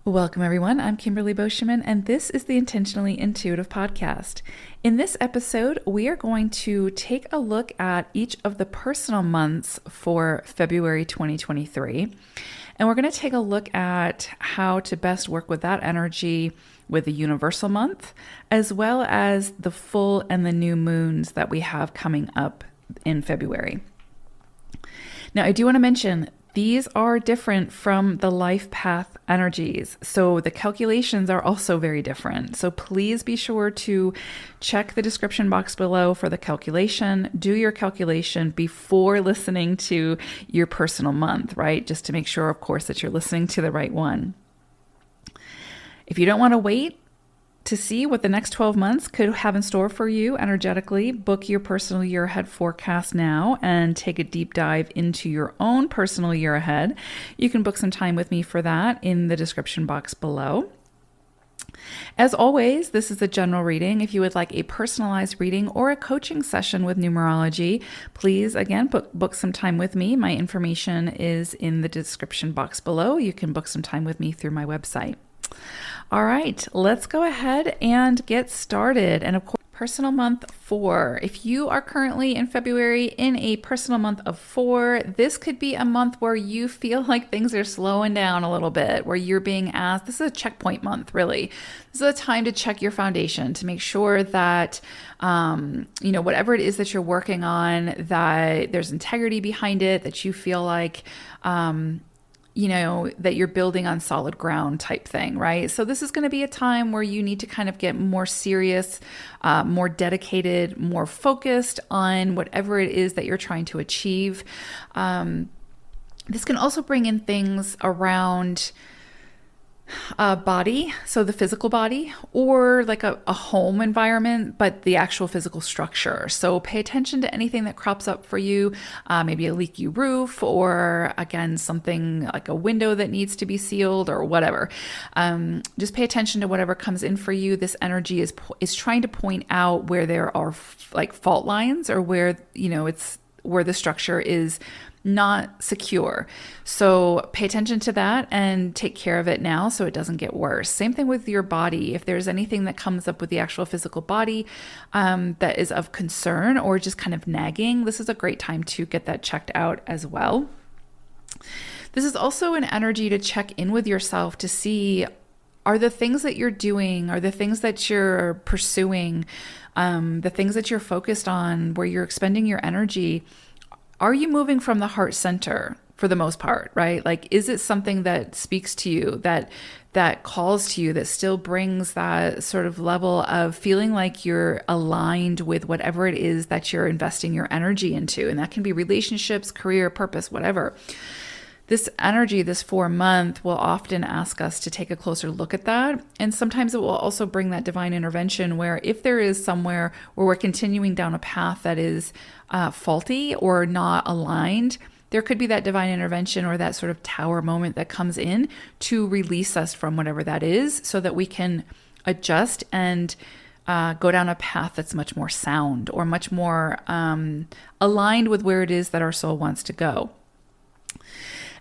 Welcome, everyone. I'm Kimberly Boschman, and this is the Intentionally Intuitive podcast. In this episode, we are going to take a look at each of the personal months for February 2023. And we're going to take a look at how to best work with that energy with the universal month, as well as the full and the new moons that we have coming up in February. Now, I do want to mention these are different from the life path energies. So the calculations are also very different. So please be sure to check the description box below for the calculation. Do your calculation before listening to your personal month, right? Just to make sure, of course, that you're listening to the right one. If you don't want to wait to see what the next 12 months could have in store for you energetically, book your personal year ahead forecast now and take a deep dive into your own personal year ahead. You can book some time with me for that in the description box below. As always, this is a general reading. If you would like a personalized reading or a coaching session with numerology, please, again, book some time with me. My information is in the description box below. You can book some time with me through my website. All right, let's go ahead and get started. And of course, personal month 4. If you are currently in February in a personal month of 4, this could be a month where you feel like things are slowing down a little bit, where you're being asked, this is a checkpoint month, really. This is a time to check your foundation, to make sure that, whatever it is that you're working on, that there's integrity behind it, that you feel like, that you're building on solid ground type thing, right? So this is going to be a time where you need to kind of get more serious, more dedicated, more focused on whatever it is that you're trying to achieve. This can also bring in things around body, so the physical body, or like a home environment, but the actual physical structure. So pay attention to anything that crops up for you, maybe a leaky roof, or again, something like a window that needs to be sealed or whatever. Just pay attention to whatever comes in for you. This energy is trying to point out where there are like fault lines, or where, it's where the structure is not secure. So pay attention to that and take care of it now so it doesn't get worse. Same thing with your body. If there's anything that comes up with the actual physical body that is of concern or just kind of nagging, this is a great time to get that checked out as well. This is also an energy to check in with yourself to see, are the things that you're doing, are the things that you're pursuing, the things that you're focused on, where you're expending your energy, are you moving from the heart center for the most part, right? Like, is it something that speaks to you, that calls to you, that still brings that sort of level of feeling like you're aligned with whatever it is that you're investing your energy into? And that can be relationships, career, purpose, whatever. This energy, this 4-month, will often ask us to take a closer look at that. And sometimes it will also bring that divine intervention where if there is somewhere where we're continuing down a path that is faulty or not aligned, there could be that divine intervention or that sort of tower moment that comes in to release us from whatever that is so that we can adjust and go down a path that's much more sound or much more aligned with where it is that our soul wants to go.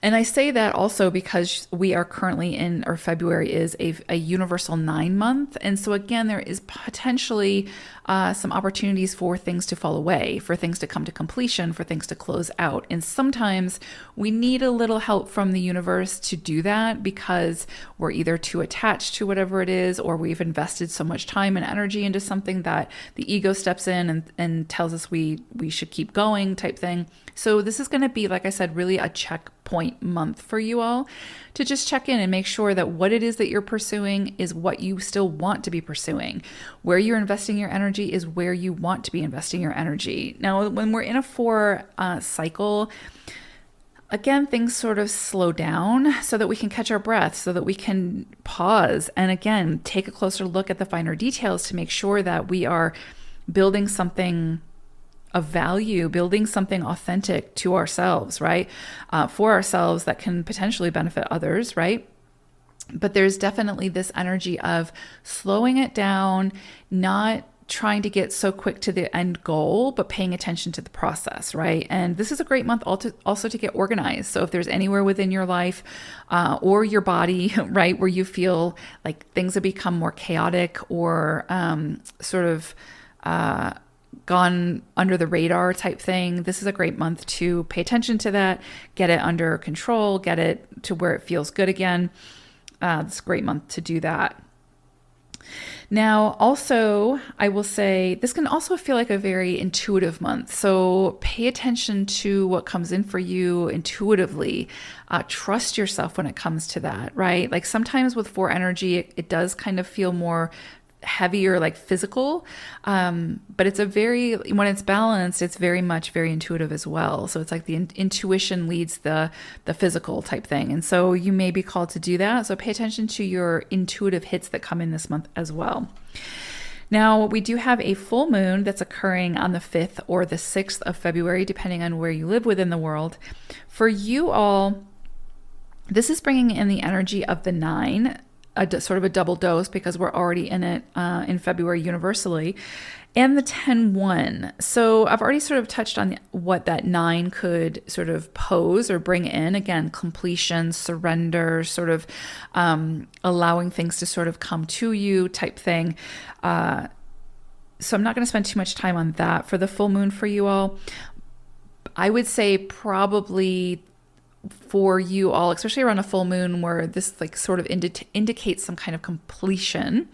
And I say that also because we are currently in, or February is a universal 9-month. And so again, there is potentially some opportunities for things to fall away, for things to come to completion, for things to close out. And sometimes we need a little help from the universe to do that because we're either too attached to whatever it is, or we've invested so much time and energy into something that the ego steps in and tells us we should keep going type thing. So this is going to be, like I said, really a checkpoint month for you all to just check in and make sure that what it is that you're pursuing is what you still want to be pursuing. Where you're investing your energy is where you want to be investing your energy. Now, when we're in a 4 cycle, again, things sort of slow down so that we can catch our breath, so that we can pause and again, take a closer look at the finer details to make sure that we are building something of value, building something authentic to ourselves, right? For ourselves that can potentially benefit others, right? But there's definitely this energy of slowing it down, not trying to get so quick to the end goal, but paying attention to the process, right? And this is a great month also to get organized. So if there's anywhere within your life or your body, right, where you feel like things have become more chaotic or sort of gone under the radar type thing, this is a great month to pay attention to that, get it under control, get it to where it feels good again. It's a great month to do that. Now, also, I will say this can also feel like a very intuitive month. So pay attention to what comes in for you intuitively. Trust yourself when it comes to that, right? Like sometimes with 4 energy, it does kind of feel more heavier, like physical, but it's when it's balanced, it's very intuitive as well. So it's like the intuition leads the physical type thing, and so you may be called to do that. So pay attention to your intuitive hits that come in this month as well. Now, we do have a full moon that's occurring on the 5th or the 6th of February, depending on where you live within the world. For you all, this is bringing in the energy of the 9, sort of a double dose because we're already in it in February universally, and the 10-1. So I've already sort of touched on what that 9 could sort of pose or bring in. Again, completion, surrender, sort of allowing things to sort of come to you type thing. So I'm not going to spend too much time on that. For the full moon for you all, I would say probably for you all, especially around a full moon where this like sort of indicates some kind of completion,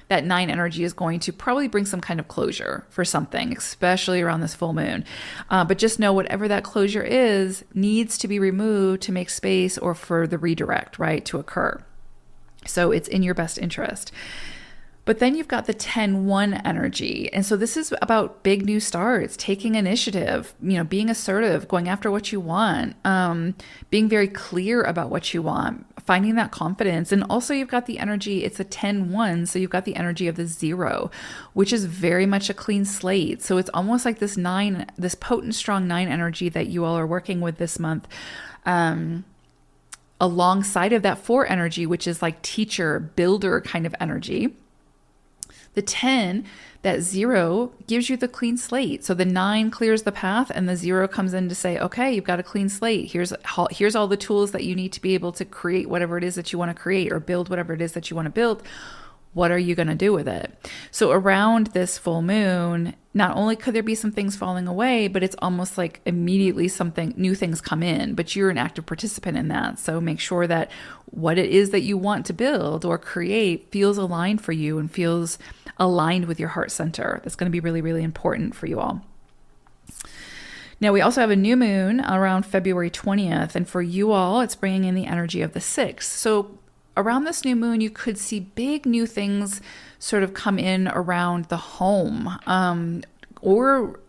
that 9 energy is going to probably bring some kind of closure for something, especially around this full moon. But just know whatever that closure is needs to be removed to make space or for the redirect, right, to occur. So it's in your best interest. But then you've got the 10-1 energy. And so this is about big new starts, taking initiative, being assertive, going after what you want, being very clear about what you want, finding that confidence. And also you've got the energy, it's a 10-1. So you've got the energy of the 0, which is very much a clean slate. So it's almost like this 9, this potent, strong 9 energy that you all are working with this month. Alongside of that 4 energy, which is like teacher, builder kind of energy. The 10, that 0, gives you the clean slate. So the 9 clears the path and the 0 comes in to say, okay, you've got a clean slate. Here's all the tools that you need to be able to create whatever it is that you want to create or build whatever it is that you want to build. What are you going to do with it? So around this full moon, not only could there be some things falling away, but it's almost like immediately new things come in, but you're an active participant in that. So make sure that what it is that you want to build or create feels aligned for you and feels aligned with your heart center. That's going to be really, really important for you all. Now, we also have a new moon around February 20th. And for you all, it's bringing in the energy of the 6th. So around this new moon, you could see big new things sort of come in around the home or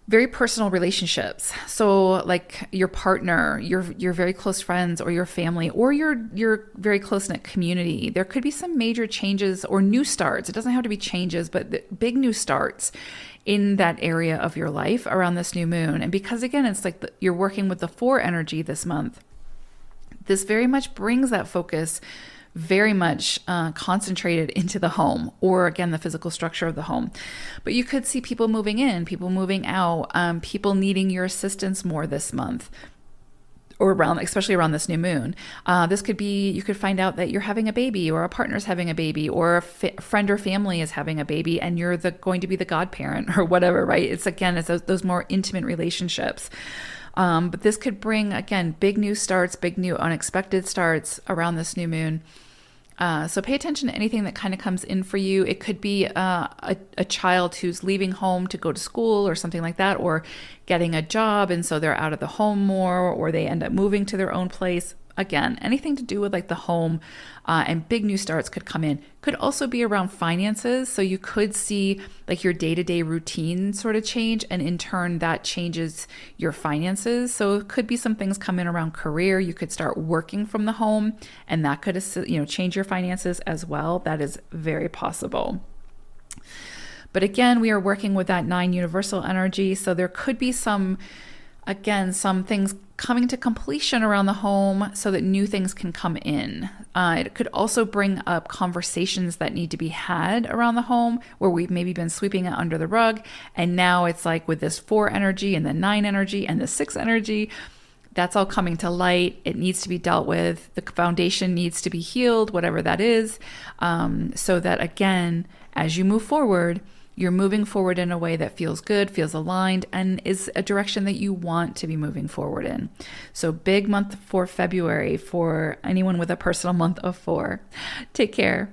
very personal relationships. So like your partner, your very close friends or your family or your very close-knit community. There could be some major changes or new starts. It doesn't have to be changes, but big new starts in that area of your life around this new moon. And because again, it's like you're working with the 4 energy this month, this very much brings that focus very much concentrated into the home or again, the physical structure of the home. But you could see people moving in, people moving out, people needing your assistance more this month or especially around this new moon. This could be, you could find out that you're having a baby or a partner's having a baby or a friend or family is having a baby and you're going to be the godparent or whatever, right? It's those more intimate relationships. But this could bring, again, big new starts, big new unexpected starts around this new moon. So pay attention to anything that kind of comes in for you. It could be a child who's leaving home to go to school or something like that, or getting a job and so they're out of the home more, or they end up moving to their own place. Again, anything to do with like the home and big new starts could come in. Could also be around finances. So you could see like your day-to-day routine sort of change, and in turn that changes your finances. So it could be some things come in around career. You could start working from the home and that could change your finances as well. That is very possible. But again, we are working with that 9 universal energy. So there could be some things coming to completion around the home so that new things can come in. It could also bring up conversations that need to be had around the home where we've maybe been sweeping it under the rug. And now it's like with this 4 energy and the 9 energy and the 6 energy, that's all coming to light. It needs to be dealt with. The foundation needs to be healed, whatever that is, so that again, as you move forward, you're moving forward in a way that feels good, feels aligned, and is a direction that you want to be moving forward in. So big month for February for anyone with a personal month of 4. Take care.